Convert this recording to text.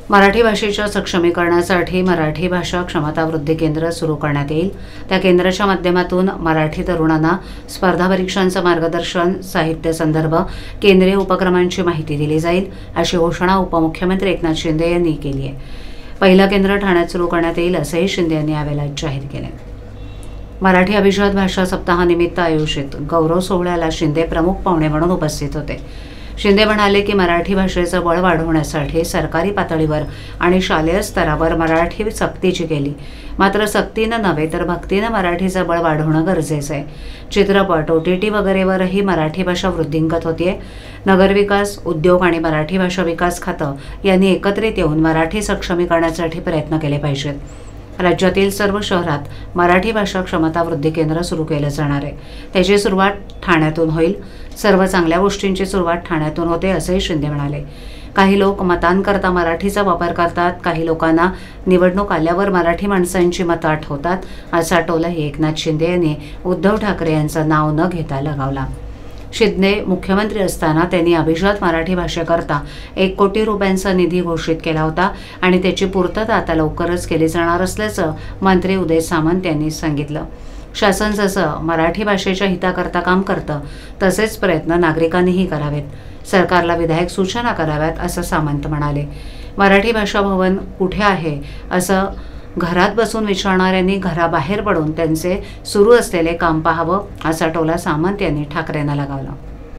मराठी भाषेच्या सक्षमीकरणासाठी मराठी भाषा क्षमता वृद्धी केंद्र सुरू करण्यात येईल। त्या केंद्राच्या माध्यमातून मराठी तरुणांना स्पर्धा परीक्षांचं मार्गदर्शन, साहित्य संदर्भ, केंद्रीय उपक्रमांची माहिती दिली जाईल, अशी घोषणा उपमुख्यमंत्री एकनाथ शिंदे यांनी केली आहे। पहिलं केंद्र ठाण्यात सुरू करण्यात येईल असंही शिंदे यांनी यावेळी जाहीर केले। मराठी अभिजात भाषा सप्ताहानिमित्त आयोजित गौरव सोहळ्याला शिंदे प्रमुख पाहुणे म्हणून उपस्थित होते। शिंदे म्हणाले की मराठी भाषेचं बळ वाढवण्यासाठी सरकारी पातळीवर आणि शालेय स्तरावर मराठी सक्तीची केली, मात्र सक्तीनं नव्हे तर भक्तीनं मराठीचं बळ वाढवणं गरजेचं आहे। चित्रपट, OTT वगैरेवरही मराठी भाषा वृद्धिंगत होतीये। नगरविकास, उद्योग आणि मराठी भाषा विकास खातं यांनी एकत्रित येऊन मराठी सक्षमीकरणासाठी प्रयत्न केले पाहिजेत। राज्यातील सर्व शहरात मराठी भाषा क्षमता वृद्धी केंद्र सुरू केलं जाणार आहे। त्याची सुरुवात ठाण्यातून होईल। सर्व चांगल्या गोष्टींची सुरुवात ठाण्यातून होते असेही शिंदे म्हणाले। काही लोक मतांकरता मराठीचा वापर करतात, काही लोकांना निवडणूक आल्यावर मराठी माणसांची मतं आठवतात, असा टोलाही एकनाथ शिंदे यांनी उद्धव ठाकरे यांचं नाव न घेता लगावला। शिंदे मुख्यमंत्री असताना त्यांनी अभिजात मराठी भाषेकरता 1 कोटी रुपयांचा निधी घोषित केला होता आणि त्याची पूर्तता आता लवकरच केली जाणार असल्याचं मंत्री उदय सामंत यांनी सांगितलं। शासन जसं मराठी भाषेच्या हिताकरता काम करतं तसेच प्रयत्न नागरिकांनीही करावेत। सरकारला विधायक सूचना कराव्यात असं सामंत म्हणाले। मराठी भाषा भवन कुठे आहे असं घरात बसून विचारणाऱ्यांनी घराबाहेर पडून त्यांचे सुरू असलेले काम पाहावं, असा टोला सामंत यांनी ठाकरेंना लगावला।